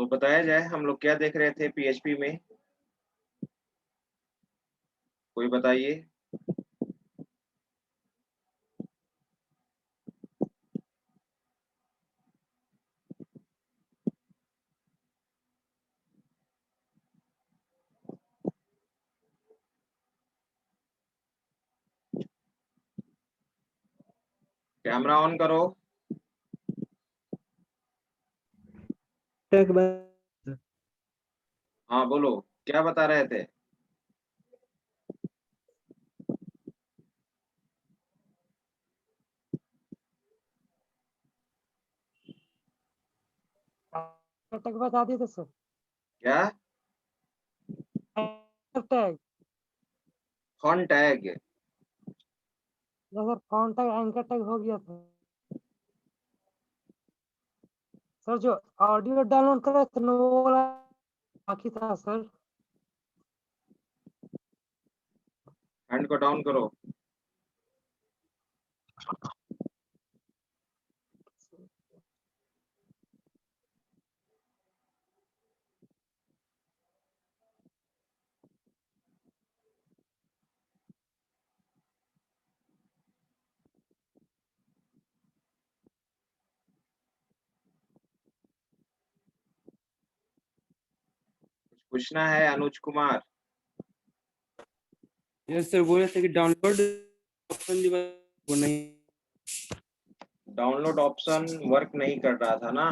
तो बताया जाए हम लोग क्या देख रहे थे पीएचपी में, कोई बताइए। कैमरा ऑन करो। टैग बता हाँ बोलो, क्या बता रहे थे। दिए थे सर। क्या tag font tag? Sir, font tag anchor tag हो गया था सर। जो ऑडियो डाउनलोड कर रहे थे ना, वो वाला बाकी था सर। हैंड को डाउन करो। कुछ पूछना है अनुज कुमार? यस सर, बोले थे कि डाउनलोड ऑप्शन वो नहीं। डाउनलोड ऑप्शन वर्क नहीं कर रहा था ना,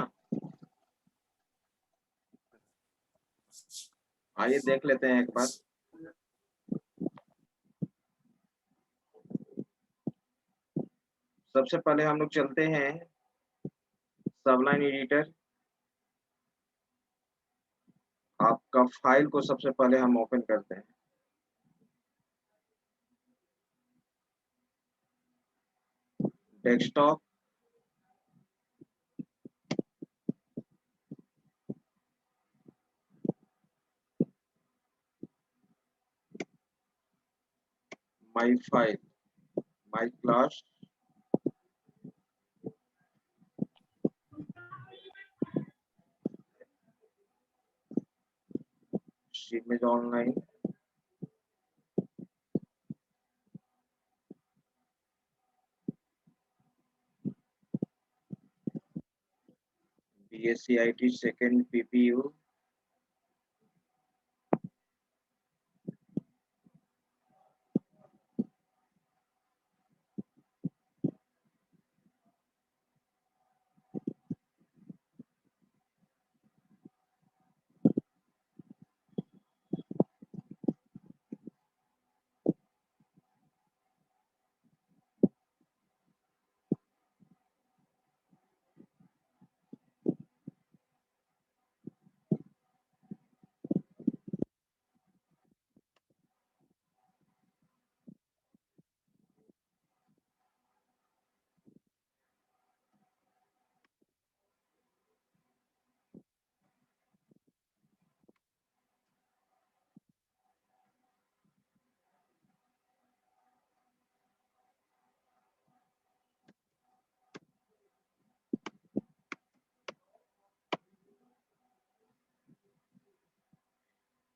आइए देख लेते हैं एक बार। सबसे पहले हम लोग चलते हैं सबलाइन एडिटर। आपका फाइल को सबसे पहले हम ओपन करते हैं। Desktop, my file, my class, image online, BSc IT second PPU,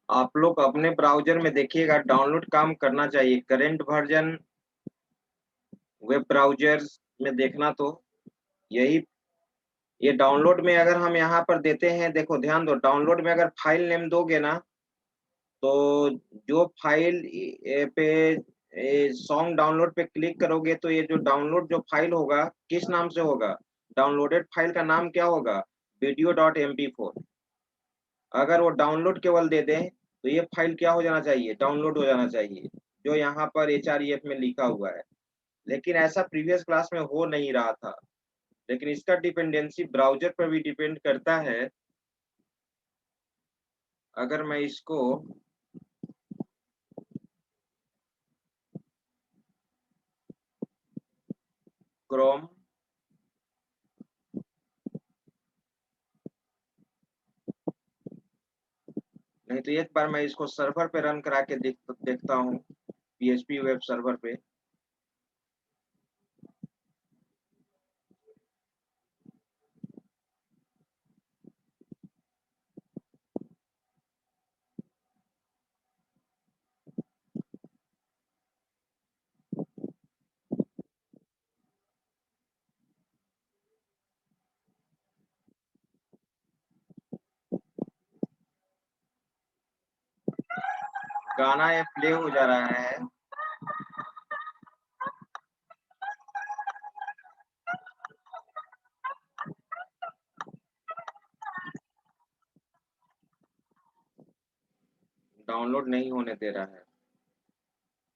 आप लोग अपने ब्राउजर में देखिएगा, डाउनलोड काम करना चाहिए। करंट वर्जन वेब ब्राउजर में देखना, तो यही ये डाउनलोड में अगर हम यहाँ पर देते हैं, देखो ध्यान दो, डाउनलोड में अगर फाइल नेम दोगे ना, तो जो फाइल पे सॉन्ग डाउनलोड पे क्लिक करोगे तो ये जो डाउनलोड जो फाइल होगा किस नाम से होगा, डाउनलोडेड फाइल का नाम क्या होगा, video.mp4। अगर वो डाउनलोड केवल दे दें तो ये फाइल क्या हो जाना चाहिए, डाउनलोड हो जाना चाहिए, जो यहाँ पर HREF में लिखा हुआ है। लेकिन ऐसा प्रीवियस क्लास में हो नहीं रहा था। लेकिन इसका डिपेंडेंसी ब्राउजर पर भी डिपेंड करता है। अगर मैं इसको क्रोम, नहीं तो एक बार मैं इसको सर्वर पे रन करा के देखता हूँ, PHP वेब सर्वर पे। गाना ये प्ले हो जा रहा है। डाउनलोड नहीं होने दे रहा है।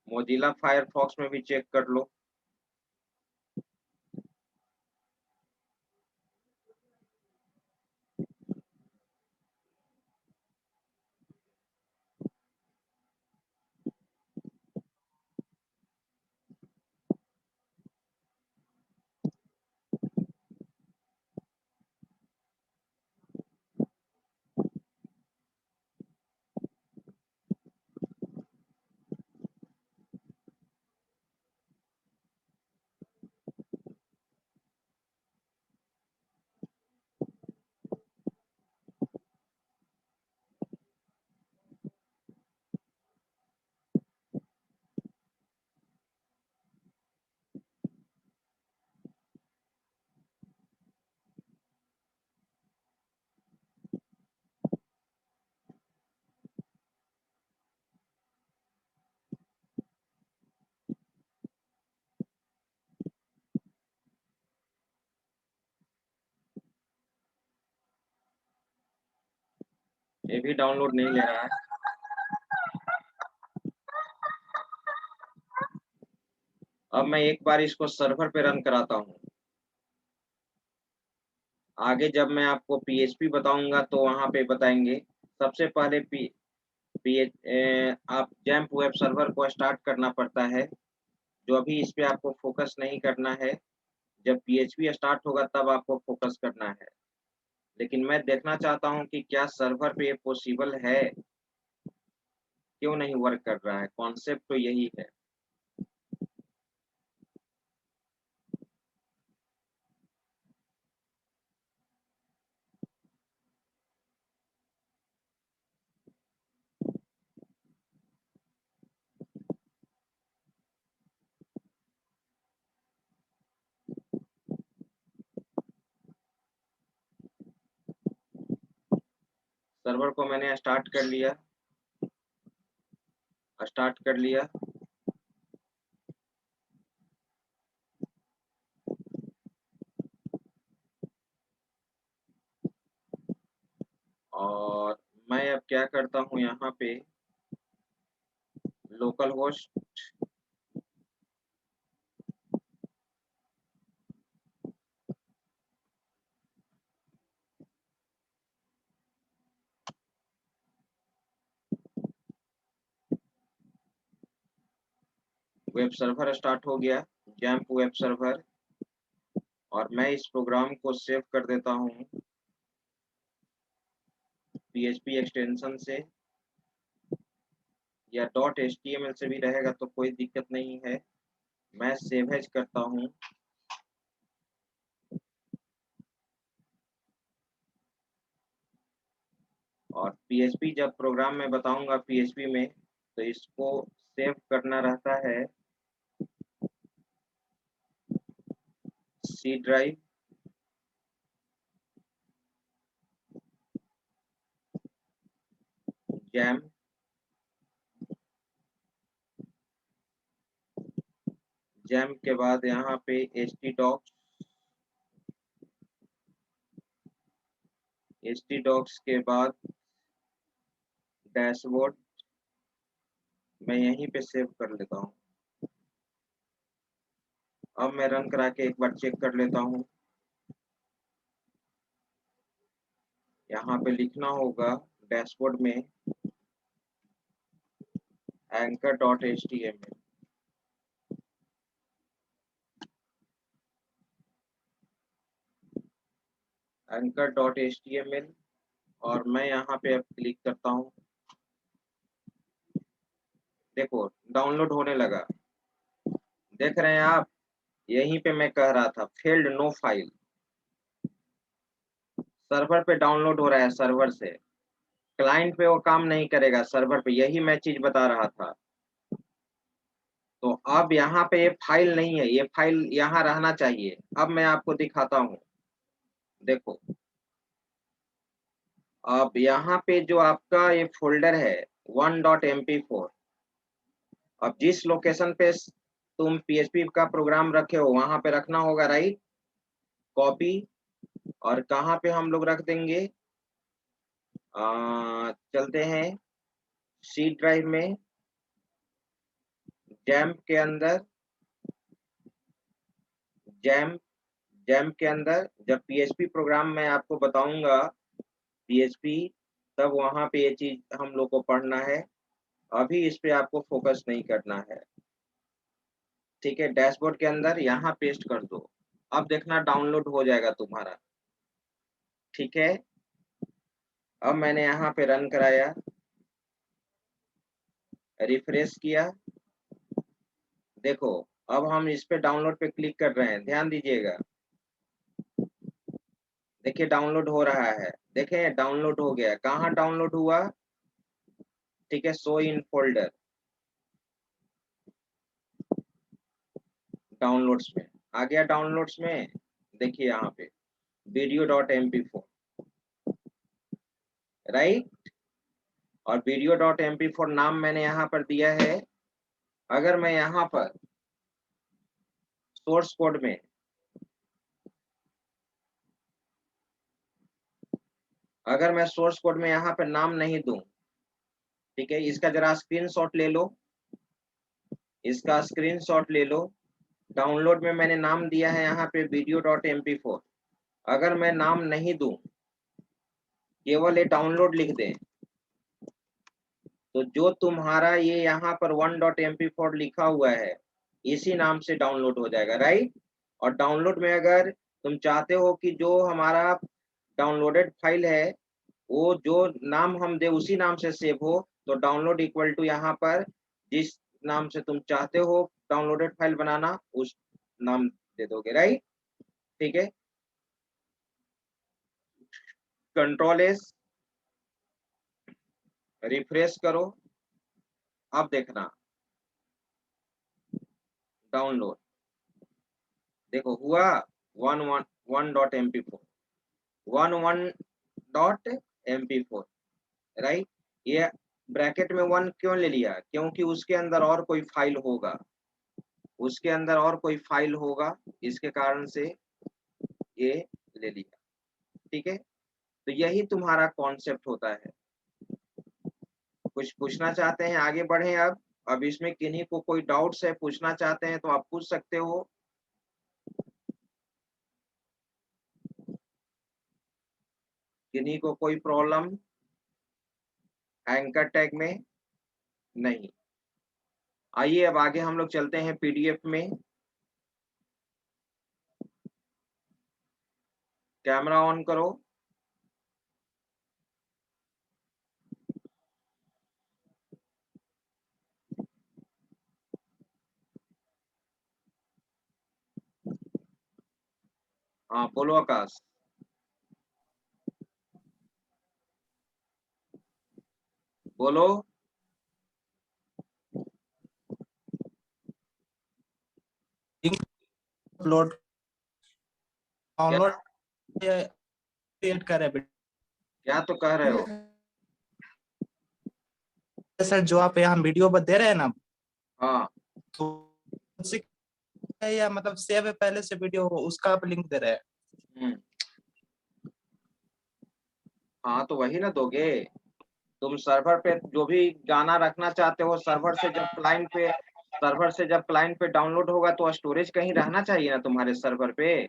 मोजिला फायरफॉक्स में भी चेक कर लो। ये भी डाउनलोड नहीं ले रहा है। अब मैं एक बार इसको सर्वर पे रन कराता हूँ। आगे जब मैं आपको पीएचपी बताऊंगा तो वहां पे बताएंगे। सबसे पहले आप जैम्प वेब सर्वर को स्टार्ट करना पड़ता है, जो अभी इस पे आपको फोकस नहीं करना है। जब पीएचपी स्टार्ट होगा तब आपको फोकस करना है। लेकिन मैं देखना चाहता हूँ कि क्या सर्वर पे ये पॉसिबल है, क्यों नहीं वर्क कर रहा है। कॉन्सेप्ट तो यही है। सर्वर को मैंने स्टार्ट कर लिया। और मैं अब क्या करता हूँ, यहाँ पे local host web server start हो गया, जैम्प वेब सर्वर। और मैं इस प्रोग्राम को सेव कर देता हूँ पीएचपी एक्सटेंशन से, या .html से भी रहेगा तो कोई दिक्कत नहीं है। मैं सेव एज करता हूँ। और पीएचपी जब प्रोग्राम में बताऊंगा पीएचपी में, तो इसको सेव करना रहता है सी ड्राइव, जैम, जैम के बाद यहाँ पे htdocs के बाद डैशबोर्ड। मैं यहीं पे सेव कर लेता हूँ। अब मैं रन करा के एक बार चेक कर लेता हूँ। यहाँ पे लिखना होगा डैशबोर्ड में anchor.html। anchor.html और मैं यहाँ पे अब क्लिक करता हूँ। देखो डाउनलोड होने लगा, देख रहे हैं आप। यहीं पे मैं कह रहा था फेल्ड नो फाइल। सर्वर पे डाउनलोड हो रहा है, सर्वर से। क्लाइंट पे वो काम नहीं करेगा, सर्वर पे। यही मैं चीज बता रहा था। तो अब यहाँ पे ये फाइल नहीं है, ये फाइल यहाँ रहना चाहिए। अब मैं आपको दिखाता हूँ, देखो। अब यहाँ पे जो आपका ये फोल्डर है, 1.mp4। अब जिस लोकेशन पे तुम PHP का प्रोग्राम रखे हो वहां पे रखना होगा, राइट। कॉपी, और कहाँ पे हम लोग रख देंगे, चलते हैं सी ड्राइव में, जैम्प के अंदर, जैम्प के अंदर जब PHP प्रोग्राम मैं आपको बताऊंगा PHP, तब वहां पे ये चीज हम लोग को पढ़ना है। अभी इस पे आपको फोकस नहीं करना है, ठीक है। डैशबोर्ड के अंदर यहाँ पेस्ट कर दो, अब देखना डाउनलोड हो जाएगा तुम्हारा, ठीक है। अब मैंने यहाँ पे रन कराया, रिफ्रेश किया, देखो अब हम इस पे डाउनलोड पे क्लिक कर रहे हैं, ध्यान दीजिएगा। देखिए डाउनलोड हो रहा है, देखें डाउनलोड हो गया। कहाँ डाउनलोड हुआ, ठीक है, शो इन फोल्डर, डाउनलोड्स में आ गया। डाउनलोड्स में देखिए यहाँ पे video.mp4, राइट। और video.mp4 नाम मैंने यहाँ पर दिया है। अगर मैं यहाँ पर सोर्स कोड में, अगर मैं सोर्स कोड में यहाँ पर नाम नहीं दूं, ठीक है, इसका जरा स्क्रीनशॉट ले लो, इसका स्क्रीनशॉट ले लो। डाउनलोड में मैंने नाम दिया है यहाँ पे video.mp4। अगर मैं नाम नहीं दूं, केवल ये डाउनलोड लिख दें, तो जो तुम्हारा ये यहाँ पर 1.mp4 लिखा हुआ है इसी नाम से डाउनलोड हो जाएगा, राइट। और डाउनलोड में अगर तुम चाहते हो कि जो हमारा डाउनलोडेड फाइल है वो जो नाम हम दे उसी नाम से सेव हो, तो डाउनलोड इक्वल टू यहाँ पर जिस नाम से तुम चाहते हो डाउनलोडेड फाइल बनाना उस नाम दे दोगे, राइट, ठीक है। कंट्रोल एस, रिफ्रेश करो, अब देखना डाउनलोड, देखो हुआ 1.mp4, 1.mp4, राइट। ये ब्रैकेट में 1 क्यों ले लिया, क्योंकि उसके अंदर और कोई फाइल होगा, उसके अंदर और कोई फाइल होगा, इसके कारण से ये ले लिया, ठीक है। तो यही तुम्हारा कॉन्सेप्ट होता है। कुछ पूछना चाहते हैं, आगे बढ़े। अब इसमें किन्हीं को कोई डाउट्स है, पूछना चाहते हैं तो आप पूछ सकते हो। किन्हीं को कोई प्रॉब्लम एंकर टैग में? नहीं। आइए अब आगे हम लोग चलते हैं PDF में। कैमरा ऑन करो। हाँ बोलो आकाश। बोलो। अपलोड डाउनलोड क्रिएट करे क्या तो कह रहे हो? सर, जो आप यहाँ वीडियो पर दे रहे हैं ना, हाँ तो उससे या मतलब सेव है पहले से वीडियो, उसका आप लिंक दे रहे हैं। हाँ तो वही ना दोगे तुम। सर्वर पे जो भी गाना रखना चाहते हो, सर्वर से जब क्लाइंट पे डाउनलोड होगा तो स्टोरेज कहीं रहना चाहिए ना तुम्हारे सर्वर पे,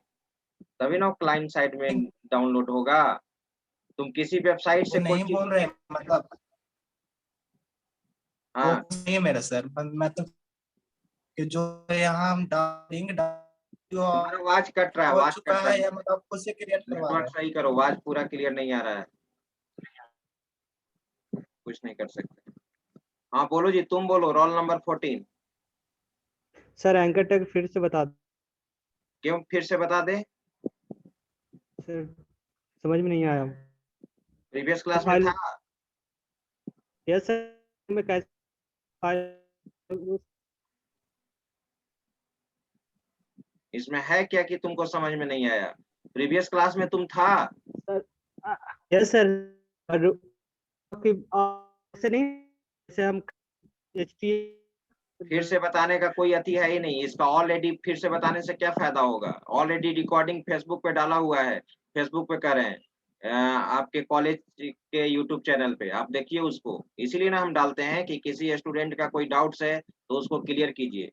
तभी ना क्लाइंट साइड में डाउनलोड होगा। तुम किसी वेबसाइट से कोई नहीं चीज, बोल रहे, मतलब वो हाँ नहीं है मेरा सर, मतलब कि जो यहाँ हम लिंक तुम्हारा आवाज कट रहा है, हो आवाज चुका कट रहा है है। या मतलब खुद से क्रिएट करवा रहे नेटवर्क हैं। सही करो, आवाज पूरा क्लियर नहीं आ रहा है, कुछ नहीं कर सकते। हाँ बोलो जी, तुम बोलो। Roll number 14। Sir anchor tag फिर से बता दो क्यों फिर से बता दे? सर, समझ में नहीं आया। प्रीवियस क्लास में फाइल, था। यस सर, मैं कैसे फाइल इसमें है क्या कि तुमको समझ में नहीं आया? प्रीवियस क्लास में तुम था। सर, यस सर, ऐसे नहीं जैसे हम एचटी फिर से बताने का कोई अति है ही नहीं, इसका ऑलरेडी फिर से बताने से क्या फायदा होगा, ऑलरेडी रिकॉर्डिंग फेसबुक पे डाला हुआ है, फेसबुक पे कर रहे हैं, आपके कॉलेज के यूट्यूब चैनल पे आप देखिए उसको, इसीलिए ना हम डालते हैं कि किसी स्टूडेंट का कोई डाउट्स है तो उसको क्लियर कीजिए,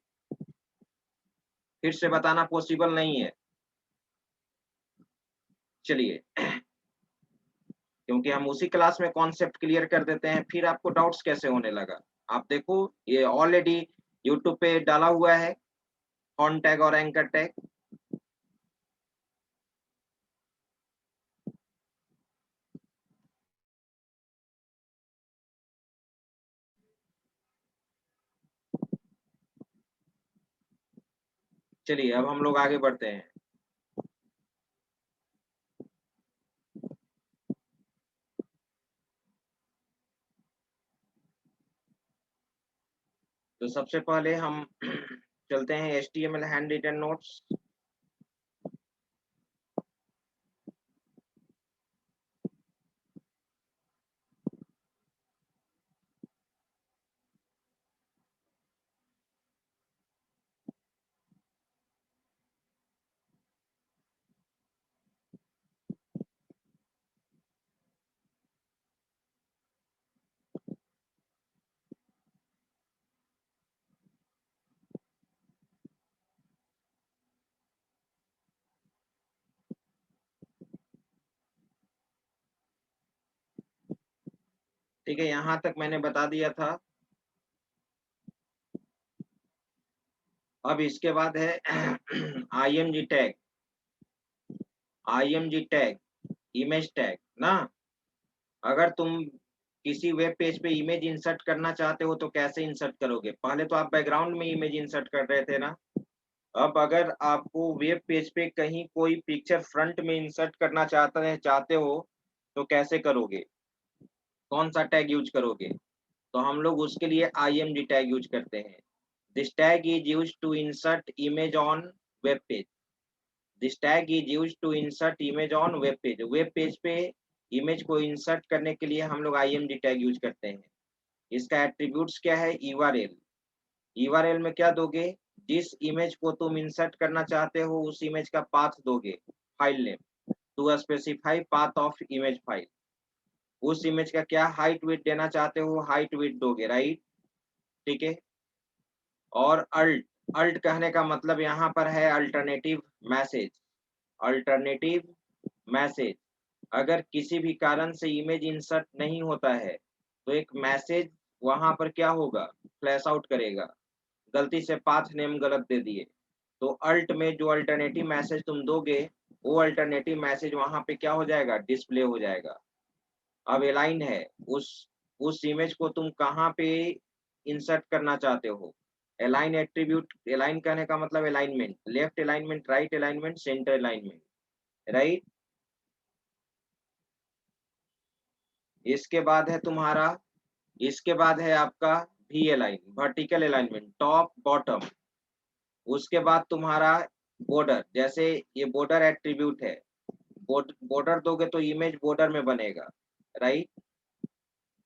फिर से बताना पॉसिबल नहीं है। चलिए क्योंकि हम उसी क्लास में कॉन्सेप्ट क्लियर कर देते हैं, फिर आपको डाउट्स कैसे होने लगा। आप देखो ये ऑलरेडी यूट्यूब पे डाला हुआ है, फॉन्ट टैग और एंकर टैग। चलिए अब हम लोग आगे बढ़ते हैं। तो सबसे पहले हम चलते हैं एचटीएमएल हैंड रिटन नोट्स। ठीक है, यहाँ तक मैंने बता दिया था। अब इसके बाद है IMG tag, IMG tag, image tag ना। अगर तुम किसी वेब पेज पे इमेज इंसर्ट करना चाहते हो तो कैसे इंसर्ट करोगे, पहले तो आप बैकग्राउंड में इमेज इंसर्ट कर रहे थे ना, अब अगर आपको वेब पेज पे कहीं कोई पिक्चर फ्रंट में इंसर्ट करना चाहते हो तो कैसे करोगे, कौन सा टैग यूज करोगे, तो हम लोग उसके लिए img टैग यूज करते हैं। This tag is used to insert image on web page, this tag is used to insert image on web page, web page पे इमेज को इंसर्ट करने के लिए हम लोग img टैग यूज करते हैं। इसका एट्रीब्यूट्स क्या है, url, url में क्या दोगे, जिस इमेज को तुम इंसर्ट करना चाहते हो उस इमेज का पाथ दोगे, file name, to specify path of image file, उस इमेज का क्या हाइट विड्थ देना चाहते हो, हाइट विड्थ दोगे, राइट। ठीक है, और अल्ट, अल्ट कहने का मतलब यहाँ पर है अल्टरनेटिव मैसेज, अल्टरनेटिव मैसेज। अगर किसी भी कारण से इमेज इंसर्ट नहीं होता है तो एक मैसेज वहां पर क्या होगा, फ्लैश आउट करेगा, गलती से पाथ नेम गलत दे दिए, तो अल्ट में जो अल्टरनेटिव मैसेज तुम दोगे वो अल्टरनेटिव मैसेज वहां पे क्या हो जाएगा, डिस्प्ले हो जाएगा। अब एलाइन है, उस इमेज को तुम कहाँ पे इंसर्ट करना चाहते हो, एलाइन एट्रीब्यूट, एलाइन कहने का मतलब alignment, left alignment, right alignment, centre alignment, right. इसके बाद है तुम्हारा, इसके बाद है आपका V align, vertical alignment, top bottom. उसके बाद तुम्हारा बॉर्डर, जैसे ये बॉर्डर एट्रीब्यूट है, बॉर्डर दोगे तो इमेज बॉर्डर में बनेगा, राइट।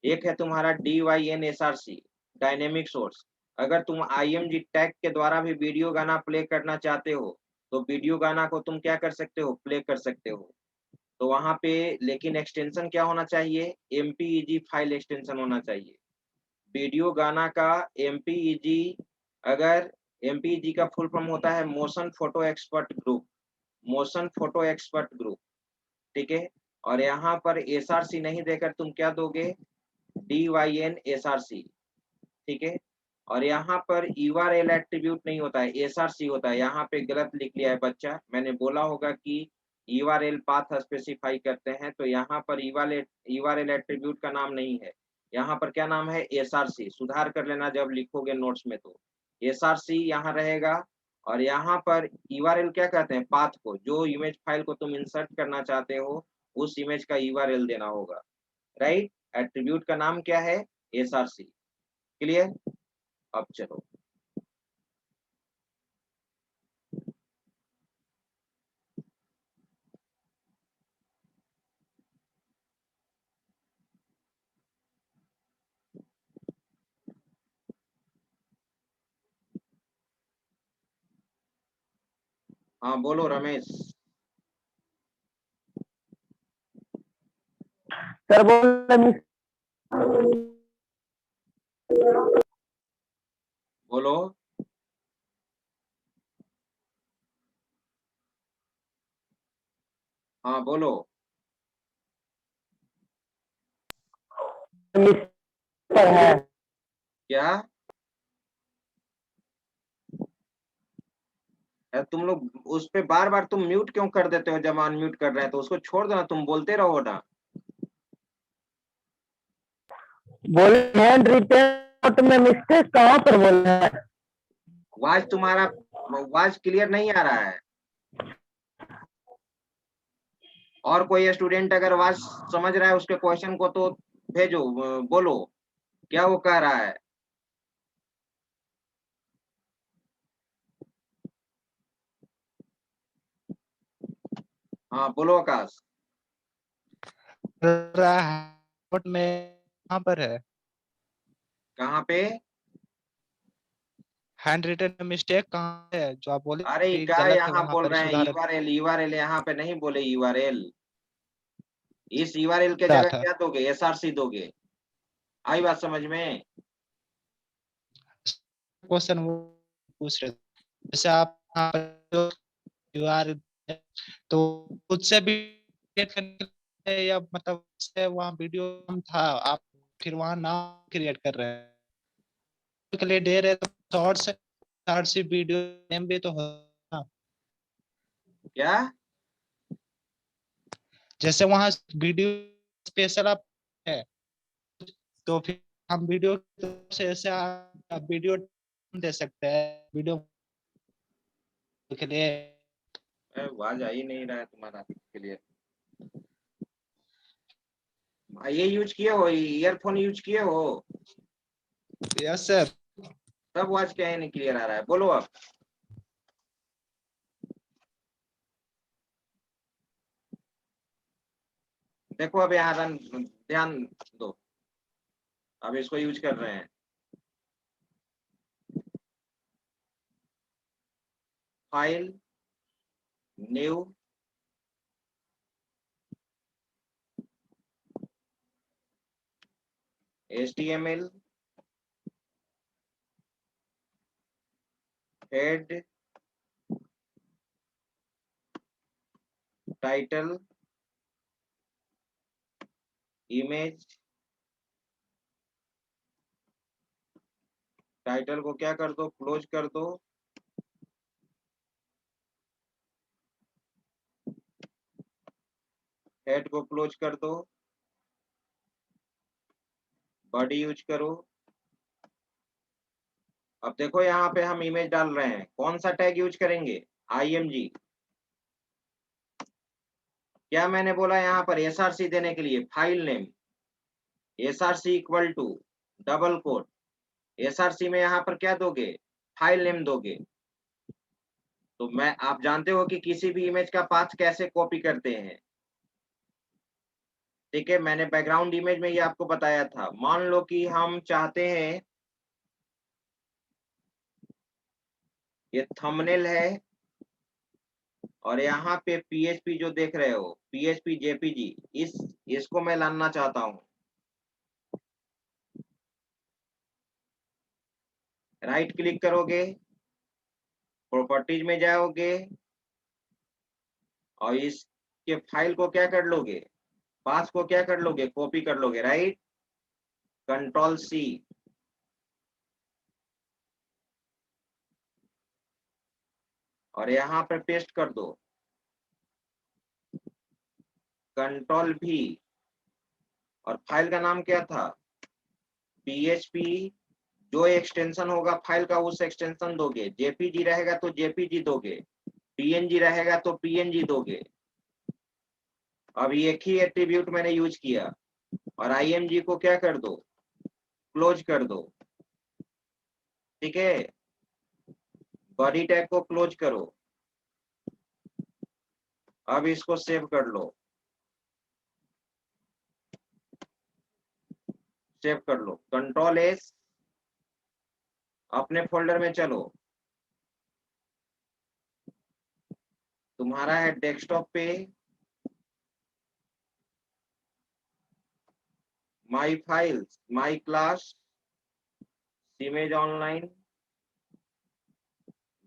एक है तुम्हारा DYNSRC, डायनेमिक सोर्स, अगर तुम IMG टैग के द्वारा भी वीडियो गाना प्ले करना चाहते हो तो वीडियो गाना को तुम क्या कर सकते हो, प्ले कर सकते हो। तो वहां पे लेकिन एक्सटेंशन क्या होना चाहिए, MPEG फाइल एक्सटेंशन होना चाहिए। वीडियो गाना का MPEG, अगर MPEG का फुल फॉर्म होता है motion photo expert group, motion photo expert group, ठीक है। और यहाँ पर SRC नहीं देकर तुम क्या दोगे, DYNSRC, ठीक है। और यहाँ पर URL एट्रीब्यूट नहीं होता है, SRC होता है, यहाँ पे गलत लिख लिया है बच्चा, मैंने बोला होगा कि URL पाथ स्पेसिफाई करते हैं, तो यहाँ पर URL एट्रीब्यूट का नाम नहीं है, यहाँ पर क्या नाम है, SRC, सुधार कर लेना जब लिखोगे नोट्स में, तो SRC यहाँ रहेगा। और यहाँ पर URL क्या कहते हैं, पाथ को, जो इमेज फाइल को तुम इंसर्ट करना चाहते हो उस इमेज का URL देना होगा, राइट। एट्रीब्यूट का नाम क्या है, SRC, क्लियर। अब चलो हाँ बोलो रमेश। सर बोल बोलो। हाँ बोलो। है क्या तुम लोग उस पे बार बार तुम म्यूट क्यों कर देते हो? जब अनम्यूट कर रहे हैं तो उसको छोड़ दो ना, तुम बोलते रहो ना। बोले हैंड रिटेन में मिस्टेक कहाँ पर बोल रहे हैं? आवाज तुम्हारा आवाज क्लियर नहीं आ रहा है। और कोई स्टूडेंट अगर आवाज समझ रहा है उसके क्वेश्चन को तो भेजो, बोलो क्या वो कह रहा है। हाँ बोलो आकाश। रिपोर्ट में कहाँ पर है? कहाँ पे? हैंड रिटन में मिस्टेक कहाँ है जो आप बोले अरे कि क्या गलत है, यहाँ वहां बोल पर रहे हैं सुधार यूआरएल यूआरएल, यहाँ पे नहीं बोले यूआरएल। इस यूआरएल के रहा जगह था। क्या दोगे? एसआरसी दोगे। आई बात समझ में? क्वेश्चन वो पूछ रहे थे, जैसे आप यहाँ पर यू आर तो खुद से भी create करने के लिए या मतलब से वहाँ वीडियो था, आप फिर वहाँ नाम क्रिएट कर रहे हैं के लिए दे रहे, तो शॉर्ट्स वीडियो नेम भी तो होगा। क्या? जैसे वहाँ वीडियो स्पेशल आप है, तो फिर हम वीडियो से ऐसे आप वीडियो दे सकते हैं वीडियो के लिए। आवाज आ ही नहीं रहा है तुम्हारा के लिए। भाई ये यूज किए हो, ईयरफोन यूज किए हो? Yes sir. तब आवाज क्या है नहीं क्लियर आ रहा है? बोलो अब। देखो अब यहाँ ध्यान दो। अब इसको यूज कर रहे हैं। File, new, HTML, head, title, image. Title को क्या कर दो? क्लोज कर दो। हेड को क्लोज कर दो। बॉडी यूज करो। अब देखो यहाँ पे हम इमेज डाल रहे हैं, कौन सा टैग यूज करेंगे? IMG। क्या मैंने बोला यहाँ पर? SRC देने के लिए file name SRC equal to double quote. SRC में यहाँ पर क्या दोगे? फाइल नेम दोगे। तो मैं आप जानते हो कि किसी भी इमेज का पाथ कैसे कॉपी करते हैं। ठीक है, मैंने बैकग्राउंड इमेज में ये आपको बताया था। मान लो कि हम चाहते हैं ये थंबनेल है और यहाँ पे PHP जो देख रहे हो, PHP JPG, इसको मैं लाना चाहता हूँ। राइट क्लिक करोगे, प्रॉपर्टीज में जाओगे और इसके फाइल को क्या कर लोगे? पाथ को क्या कर लोगे? कॉपी कर लोगे। Right, Ctrl+C। और यहाँ पर पेस्ट कर दो। Ctrl+V। और फाइल का नाम क्या था? PHP। जो एक्सटेंशन होगा फाइल का उस एक्सटेंशन दोगे। JPG रहेगा तो JPG दोगे, PNG रहेगा तो PNG दोगे। अब एक ही एट्रीब्यूट मैंने यूज किया और IMG को क्या कर दो? क्लोज कर दो। ठीक है, बॉडी टैग को क्लोज करो। अब इसको सेव कर लो। सेव कर लो, Ctrl+S। अपने फोल्डर में चलो। तुम्हारा है डेस्कटॉप पे my files, my class, image online,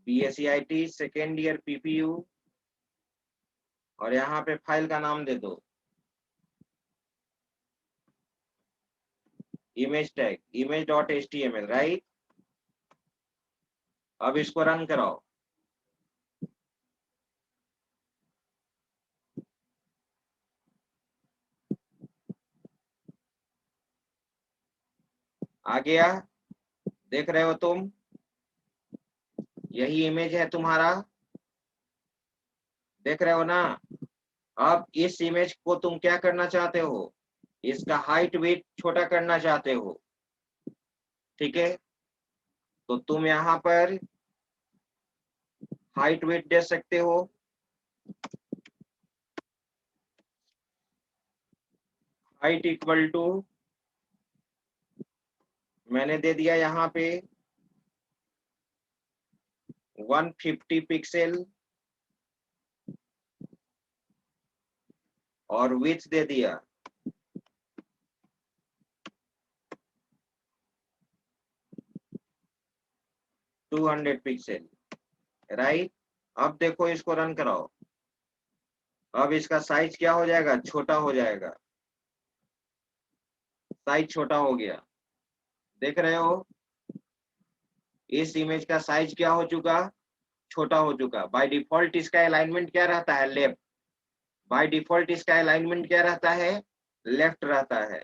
BSCIT second year PPU, और यहाँ पे फाइल का नाम दे दो इमेज टैग, image.html, राइट। अब इसको रन कराओ। आ गया, देख रहे हो तुम, यही इमेज है तुम्हारा, देख रहे हो ना। अब इस इमेज को तुम क्या करना चाहते हो, इसका हाइट वेट छोटा करना चाहते हो, ठीक है। तो तुम यहाँ पर हाइट वेट दे सकते हो, हाइट इक्वल टू, मैंने दे दिया यहाँ पे 150 पिक्सल, और विड्थ दे दिया 200 पिक्सल, राइट। अब देखो, इसको रन कराओ। अब इसका साइज क्या हो जाएगा, छोटा हो जाएगा, साइज छोटा हो गया, देख रहे हो। इस इमेज का साइज क्या हो चुका, छोटा हो चुका। बाय डिफॉल्ट इसका अलाइनमेंट क्या रहता है, लेफ्ट। बाय डिफॉल्ट इसका अलाइनमेंट क्या रहता है, लेफ्ट रहता है।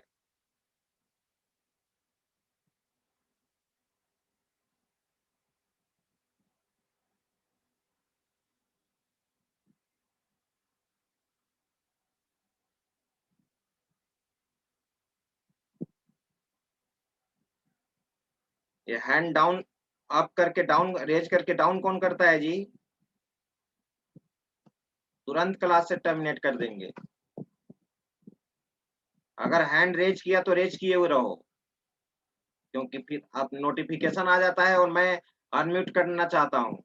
ये हैंड डाउन अप करके डाउन, रेज करके डाउन कौन करता है जी, तुरंत क्लास से टर्मिनेट कर देंगे। अगर हैंड रेज किया तो रेज किए हुए रहो, क्योंकि फिर अब नोटिफिकेशन आ जाता है और मैं अनम्यूट करना चाहता हूं।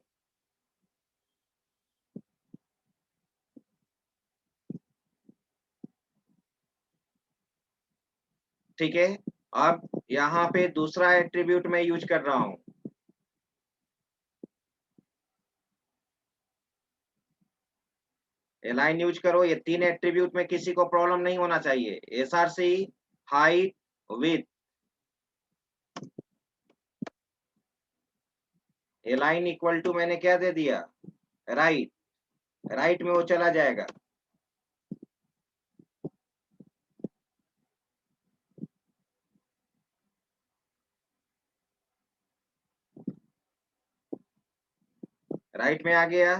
ठीक है। अब यहाँ पे दूसरा एट्रीब्यूट मैं यूज कर रहा हूं, एलाइन यूज करो। ये तीन एट्रीब्यूट में किसी को प्रॉब्लम नहीं होना चाहिए, SRC, height, width. Align equal to मैंने क्या दे दिया, राइट, राइट में वो चला जाएगा। राइट में आ गया।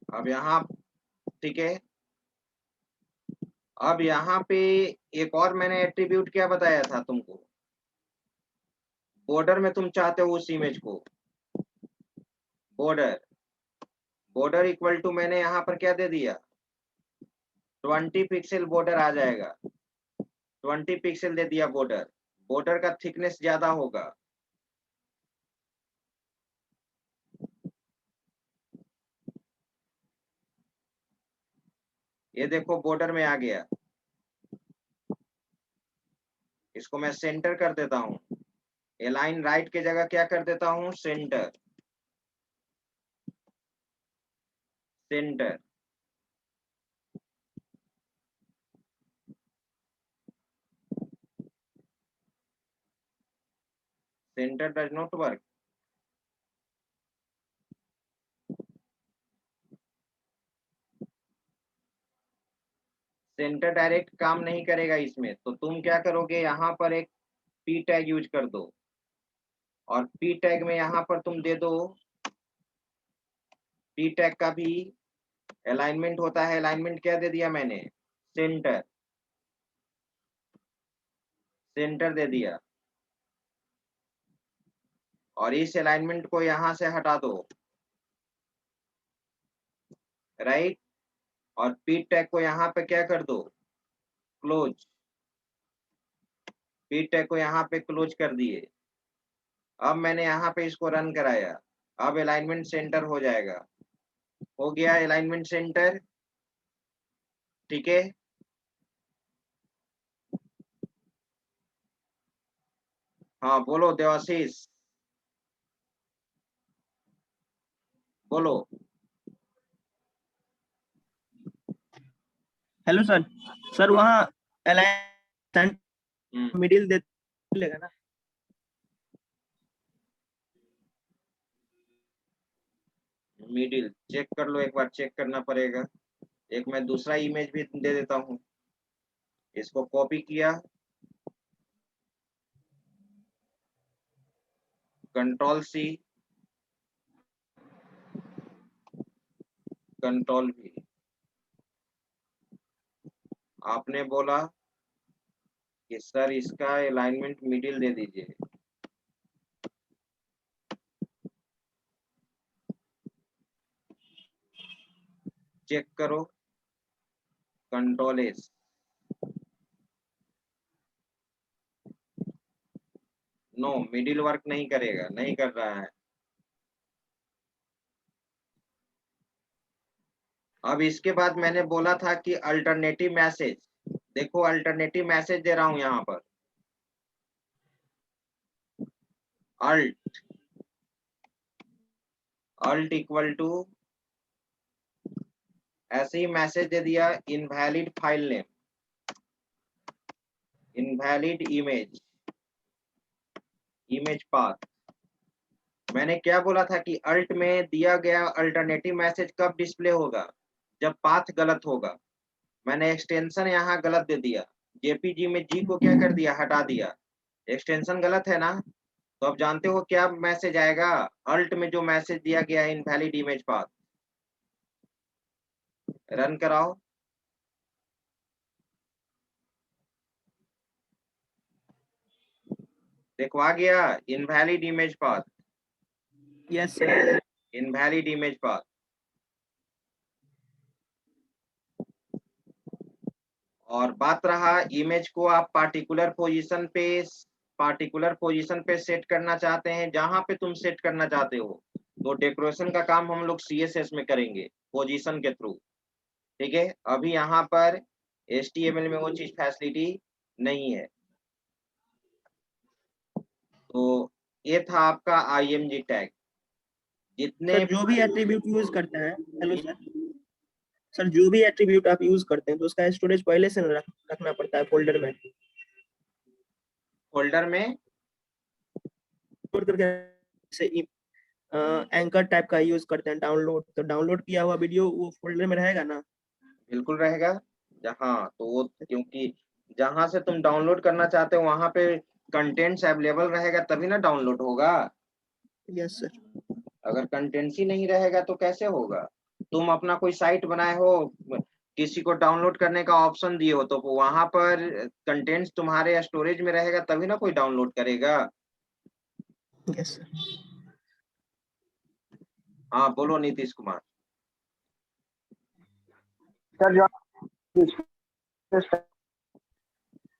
अब यहाँ, ठीक है। अब यहाँ पे एक और मैंने एट्रीब्यूट क्या बताया था तुमको, बॉर्डर में तुम चाहते हो उस इमेज को, बॉर्डर, बॉर्डर इक्वल टू मैंने यहाँ पर क्या दे दिया, 20 पिक्सल बॉर्डर आ जाएगा, 20 पिक्सल दे दिया बॉर्डर। बॉर्डर का थिकनेस ज्यादा होगा, ये देखो बॉर्डर में आ गया। इसको मैं सेंटर कर देता हूँ, एलाइन राइट के जगह क्या कर देता हूँ, centre, centre. Centre does not work, centre direct काम नहीं करेगा इसमें। तो तुम क्या करोगे, यहाँ पर एक P टैग यूज कर दो, और P टैग में यहाँ पर तुम दे दो, P टैग का भी अलाइनमेंट होता है। अलाइनमेंट क्या दे दिया मैंने, सेंटर, सेंटर दे दिया। और इस अलाइनमेंट को यहाँ से हटा दो, राइट। और P टैग को यहाँ पे क्या कर दो, क्लोज। पीटेक को यहाँ पे क्लोज कर दिए। अब मैंने यहाँ पे इसको रन कराया, अब अलाइनमेंट सेंटर हो जाएगा। हो गया अलाइनमेंट सेंटर, ठीक है। हाँ बोलो देवाशीष, बोलो। Hello sir. सर वहाँ अलाइन हम्म, मिडिल दे मिलेगा ना? मिडिल चेक कर लो, एक बार चेक करना पड़ेगा। एक मैं दूसरा इमेज भी दे देता हूँ। इसको कॉपी किया, कंट्रोल सी, कंट्रोल V। आपने बोला कि सर इसका अलाइनमेंट मिडिल दे दीजिए। चेक करो, control S। No, middle work नहीं करेगा, नहीं कर रहा है। अब इसके बाद मैंने बोला था कि अल्टरनेटिव मैसेज, देखो अल्टरनेटिव मैसेज दे रहा हूं यहाँ पर। अल्ट इक्वल टू, ऐसे ही मैसेज दे दिया, invalid file name, invalid image, image path. मैंने क्या बोला था कि अल्ट में दिया गया अल्टरनेटिव मैसेज कब डिस्प्ले होगा? जब पाथ गलत होगा। मैंने एक्सटेंशन यहाँ गलत दे दिया, जेपीजी में जी को क्या कर दिया, हटा दिया। एक्सटेंशन गलत है ना, तो अब जानते हो क्या मैसेज आएगा? अल्ट में जो मैसेज दिया गया है, इनवैलिड इमेज पाथ। रन कराओ, देखो आ गया invalid image path, yes sir. Invalid image path. और बात रहा इमेज को आप पार्टिकुलर पोजीशन पे सेट करना चाहते हैं, जहां पे तुम सेट करना चाहते हो, तो डेकोरेशन का काम हम लोग CSS में करेंगे पोजीशन के थ्रू, ठीक है। अभी यहाँ पर HTML में वो चीज फैसिलिटी नहीं है। तो ये था आपका IMG टैग। जितने सर जो भी एट्रीब्यूट यूज करते हैं, हेलो सर, सर जो भी एट्रीब्यूट आप यूज करते हैं तो उसका स्टोरेज पहले से रखना पड़ता है फोल्डर में, फोल्डर में स्टोर करके। जैसे एंकर टाइप का यूज करते हैं डाउनलोड, तो डाउनलोड किया हुआ वीडियो वो फोल्डर में रहेगा ना? बिल्कुल रहेगा। जहाँ तो वो, क्योंकि जहां से तुम डाउनलोड करना चाहते हो वहां पे कंटेंट्स अवेलेबल रहेगा, तभी ना डाउनलोड होगा। Yes sir. अगर कंटेंट्स ही नहीं रहेगा तो कैसे होगा? तुम अपना कोई साइट बनाए हो, किसी को डाउनलोड करने का ऑप्शन दिए हो, तो वहां पर कंटेंट्स तुम्हारे स्टोरेज में रहेगा, तभी ना कोई डाउनलोड करेगा। Yes sir. हाँ बोलो नीतीश कुमार। सर जो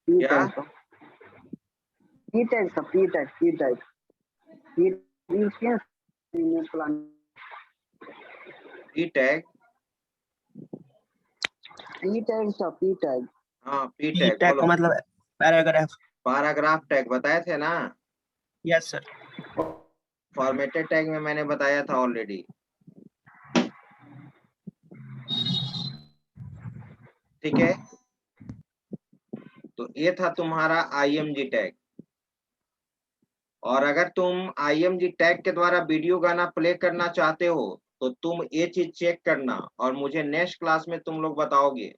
क्या? पी टैग पी टैग, हाँ पी पी टैग टैग बोलो। का मतलब पैराग्राफ। पैराग्राफ टैग बताए थे ना, यस सर। फॉर्मेटेड टैग में मैंने बताया था ऑलरेडी, ठीक है। तो ये था तुम्हारा IMG टैग। और अगर तुम IMG टैग के द्वारा वीडियो गाना प्ले करना चाहते हो, तो तुम ये चीज चेक करना और मुझे नेक्स्ट क्लास में तुम लोग बताओगे।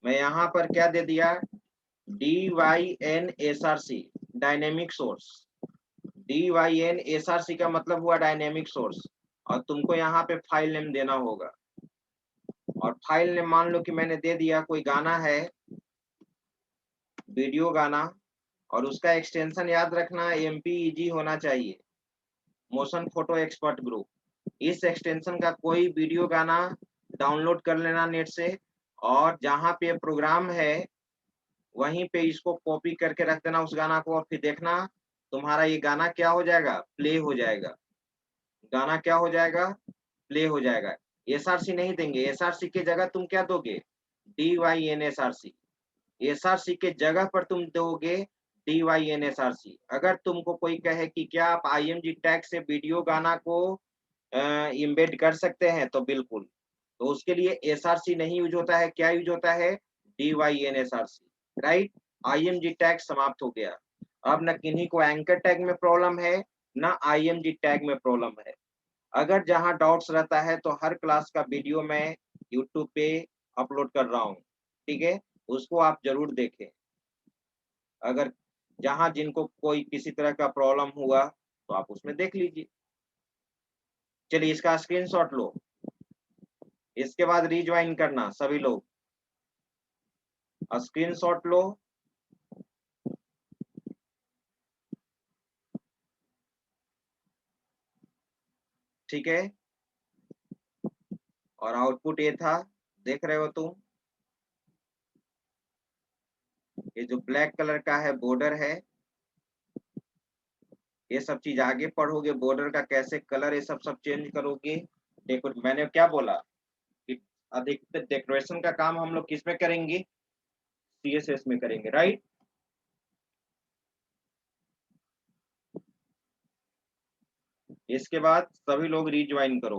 मैं यहाँ पर क्या दे दिया, DYN-SRC, डायनेमिक सोर्स। DYN-SRC का मतलब हुआ डायनेमिक सोर्स, और तुमको यहाँ पे फाइल नेम देना होगा। और फाइल नेम मान लो कि मैंने दे दिया, कोई गाना है, वीडियो गाना, और उसका एक्सटेंशन याद रखना MPEG होना चाहिए, मोशन फोटो एक्सपर्ट ग्रुप। इस एक्सटेंशन का कोई वीडियो गाना डाउनलोड कर लेना नेट से, और जहाँ पे प्रोग्राम है वहीं पे इसको कॉपी करके रख देना उस गाना को, और फिर देखना तुम्हारा ये गाना क्या हो जाएगा, प्ले हो जाएगा। गाना क्या हो जाएगा, प्ले हो जाएगा। एसआरसी नहीं देंगे, एसआरसी के जगह तुम क्या दोगे, DYNSRC। एसआरसी के जगह पर तुम दोगे DYNSRC। अगर तुमको कोई कहे कि क्या आप IMG टैग से वीडियो गाना को इम्बेड कर सकते हैं, तो बिल्कुल। तो उसके लिए एसआरसी नहीं यूज होता है, क्या यूज होता है, DYNSRC, राइट। IMG टैग समाप्त हो गया। अब न किन्हीं को एंकर टैग में प्रॉब्लम है, ना IMG टैग में प्रॉब्लम है। अगर जहां डाउट्स रहता है तो हर क्लास का वीडियो मैं यूट्यूब पे अपलोड कर रहा हूँ, ठीक है, उसको आप जरूर देखें। अगर जहां जिनको कोई किसी तरह का प्रॉब्लम हुआ तो आप उसमें देख लीजिए। चलिए इसका स्क्रीनशॉट लो, इसके बाद रिज्वाइन करना सभी लोग, स्क्रीनशॉट लो। ठीक है, और आउटपुट ये था, देख रहे हो तुम, ये जो ब्लैक कलर का है बॉर्डर है, ये सब चीज आगे पढ़ोगे, बॉर्डर का कैसे कलर ये सब चेंज करोगे। देखो मैंने क्या बोला कि अधिकतर डेकोरेशन का काम हम लोग किस में करेंगे, CSS में करेंगे, राइट। इसके बाद सभी लोग रिज्वाइन करो।